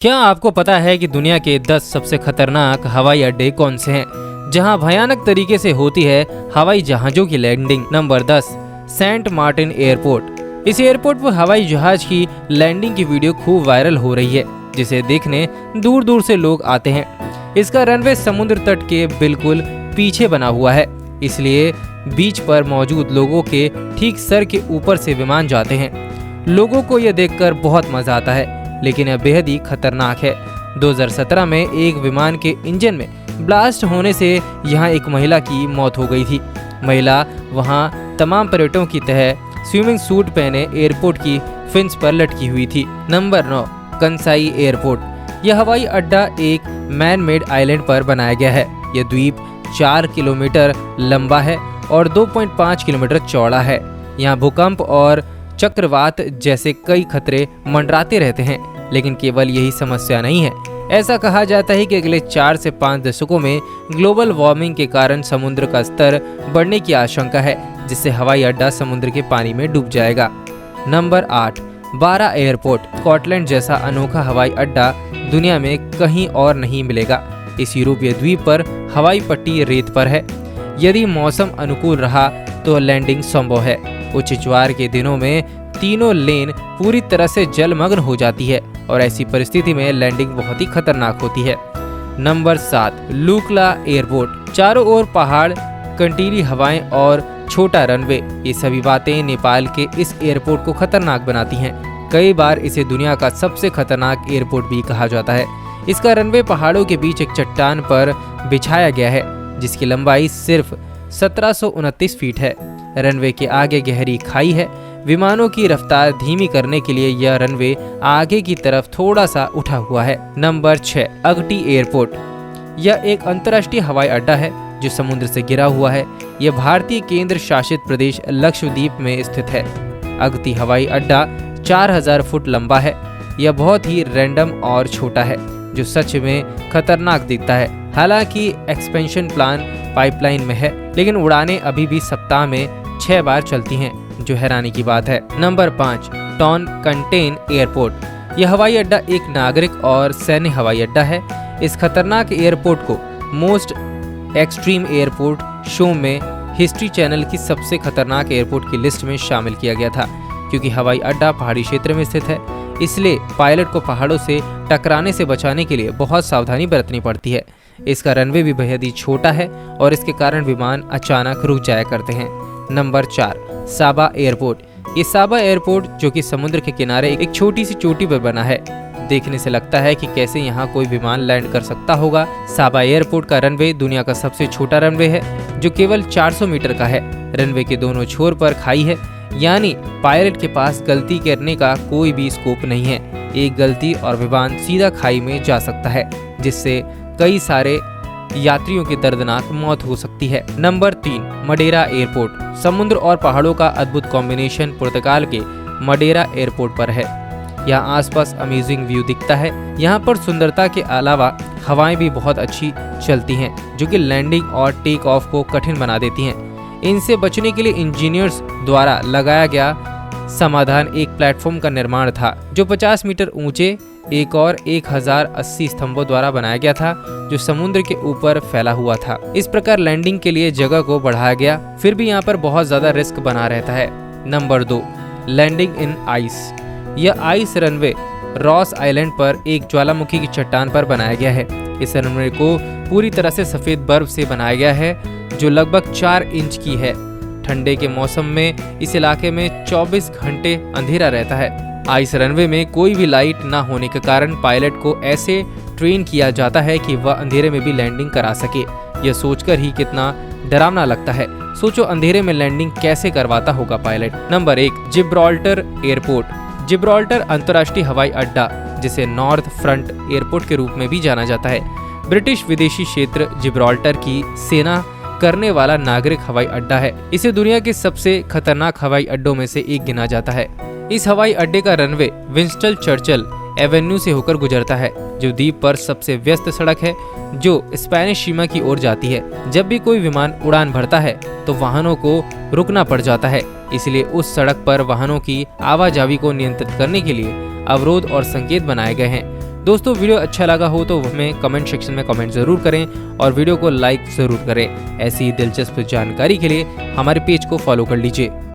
क्या आपको पता है कि दुनिया के 10 सबसे खतरनाक हवाई अड्डे कौन से हैं, जहां भयानक तरीके से होती है हवाई जहाजों की landing. Number 10, Saint Martin airport. इस एयरपोर्ट पर हवाई जहाज की लैंडिंग की वीडियो खूब वायरल हो रही है, जिसे देखने दूर दूर से लोग आते हैं। इसका रनवे समुद्र तट के बिल्कुल पीछे बना हुआ है, इसलिए बीच पर मौजूद लोगों के ठीक सर के ऊपर से विमान जाते हैं। लोगों को यह देखकर बहुत मजा आता है, लेकिन यह बेहद ही खतरनाक है। 2017 में एक विमान के इंजन में ब्लास्ट होने से यहाँ एक महिला की मौत हो गई थी। महिला वहाँ तमाम पर्यटकों की तरह स्विमिंग सूट पहने एयरपोर्ट की फिंस पर लटकी हुई थी। Number 9, Kansai airport. यह हवाई अड्डा एक मैन मेड आइलैंड पर बनाया गया है। यह द्वीप 4 किलोमीटर लंबा है और 2.5 किलोमीटर चौड़ा है। यहाँ भूकंप और चक्रवात जैसे कई खतरे मंडराते रहते हैं, लेकिन केवल यही समस्या नहीं है। ऐसा कहा जाता है कि अगले 4 से 5 दशकों में ग्लोबल वार्मिंग के कारण समुद्र का स्तर बढ़ने की आशंका है, जिससे हवाई अड्डा समुद्र के पानी में डूब जाएगा। नंबर 8, बारा एयरपोर्ट। स्कॉटलैंड जैसा अनोखा हवाई अड्डा दुनिया में कहीं और नहीं मिलेगा। इस यूरोपीय द्वीप पर हवाई पट्टी रेत पर है। यदि मौसम अनुकूल रहा तो लैंडिंग संभव है। उच्च ज्वार के दिनों में तीनों लेन पूरी तरह से जलमग्न हो जाती है और ऐसी परिस्थिति में लैंडिंग बहुत ही खतरनाक होती है। Number 7, Lukla airport. चारों ओर पहाड़, कंटीली हवाएं और छोटा रनवे, ये सभी बातें नेपाल के इस एयरपोर्ट को खतरनाक बनाती हैं। कई बार इसे दुनिया का सबसे खतरनाक एयरपोर्ट भी कहा जाता है। इसका रनवे पहाड़ों के बीच एक चट्टान पर बिछाया गया है, जिसकी लंबाई सिर्फ 1729 फीट है। रनवे के आगे गहरी खाई है। विमानों की रफ्तार धीमी करने के लिए यह रनवे आगे की तरफ थोड़ा सा उठा हुआ है। Number 6, Agatti airport. यह एक अंतर्राष्ट्रीय हवाई अड्डा है जो समुद्र से घिरा हुआ है। यह भारतीय केंद्र शासित प्रदेश लक्षद्वीप में स्थित है। अगती हवाई अड्डा 4000 फुट लंबा है। यह बहुत ही रैंडम और छोटा है, जो सच में खतरनाक दिखता है। हालांकि एक्सपेंशन प्लान पाइपलाइन में है, लेकिन उड़ानें अभी भी सप्ताह में 6 बार चलती हैं, जो हैरानी की बात है। Number 5, Toncontin airport. यह हवाई अड्डा एक नागरिक और सैन्य हवाई अड्डा है। इस खतरनाक एयरपोर्ट को मोस्ट एक्सट्रीम एयरपोर्ट शो में हिस्ट्री चैनल की सबसे खतरनाक एयरपोर्ट की लिस्ट में शामिल किया गया था। क्योंकि हवाई अड्डा पहाड़ी क्षेत्र में स्थित है, इसलिए पायलट को पहाड़ों से टकराने से बचाने के लिए बहुत सावधानी बरतनी पड़ती है। इसका रनवे भी बेहद ही छोटा है और इसके कारण विमान अचानक रुक जाया करते हैं। नंबर 4, साबा एयरपोर्ट। ये साबा एयरपोर्ट, जो कि समुद्र के किनारे एक छोटी सी चोटी पर बना है, देखने से लगता है कि कैसे यहाँ कोई विमान लैंड कर सकता होगा। साबा एयरपोर्ट का रनवे दुनिया का सबसे छोटा रनवे है, जो केवल 400 मीटर का है। रनवे के दोनों छोर पर खाई है, यानी पायलट के पास गलती करने का कोई भी स्कोप नहीं है। एक गलती और विमान सीधा खाई में जा सकता है, जिससे कई सारे यात्रियों की दर्दनाक मौत हो सकती है। Number 3, Madeira airport. समुद्र और पहाड़ों का अद्भुत कॉम्बिनेशन पुर्तगाल के मडेरा एयरपोर्ट पर है। यहाँ आसपास अमेजिंग व्यू दिखता है। यहाँ पर सुंदरता के अलावा हवाएं भी बहुत अच्छी चलती हैं, जो कि लैंडिंग और टेक ऑफ को कठिन बना देती हैं। इनसे बचने के लिए इंजीनियर्स द्वारा लगाया गया समाधान एक प्लेटफॉर्म का निर्माण था, जो 50 मीटर ऊंचे एक और 1080 स्तंभों द्वारा बनाया गया था, जो समुद्र के ऊपर फैला हुआ था। इस प्रकार लैंडिंग के लिए जगह को बढ़ाया गया, फिर भी यहाँ पर बहुत ज्यादा रिस्क बना रहता है। Number 2, landing in ice. यह आइस रनवे रॉस आइलैंड पर एक ज्वालामुखी की चट्टान पर बनाया गया है। इस रनवे को पूरी तरह से सफेद बर्फ से बनाया गया है, जो लगभग 4 इंच की है। ठंडे के मौसम में इस इलाके में 24 घंटे अंधेरा रहता है। आइस रनवे में कोई भी लाइट न होने के कारण पायलट को ऐसे ट्रेन किया जाता है कि वह अंधेरे में भी लैंडिंग करा सके। यह सोचकर ही कितना डरावना लगता है। सोचो अंधेरे में लैंडिंग कैसे करवाता होगा pilot. Number 1, Gibraltar airport. Gibraltar अंतर्राष्ट्रीय हवाई अड्डा, जिसे नॉर्थ फ्रंट एयरपोर्ट के रूप में भी जाना जाता है, ब्रिटिश विदेशी क्षेत्र जिब्राल्टर की सेना करने वाला नागरिक हवाई अड्डा है। इसे दुनिया के सबसे खतरनाक हवाई अड्डों में से एक गिना जाता है। इस हवाई अड्डे का रनवे विंस्टन चर्चिल एवेन्यू से होकर गुजरता है, जो द्वीप पर सबसे व्यस्त सड़क है, जो स्पेनिश सीमा की ओर जाती है। जब भी कोई विमान उड़ान भरता है तो वाहनों को रुकना पड़ जाता है, इसलिए उस सड़क पर वाहनों की आवाजाही को नियंत्रित करने के लिए अवरोध और संकेत बनाए गए हैं। दोस्तों वीडियो अच्छा लगा हो तो हमें कमेंट सेक्शन में कमेंट जरूर करें और वीडियो को लाइक जरूर करें। ऐसी ही दिलचस्प जानकारी के लिए हमारे पेज को फॉलो कर लीजिए।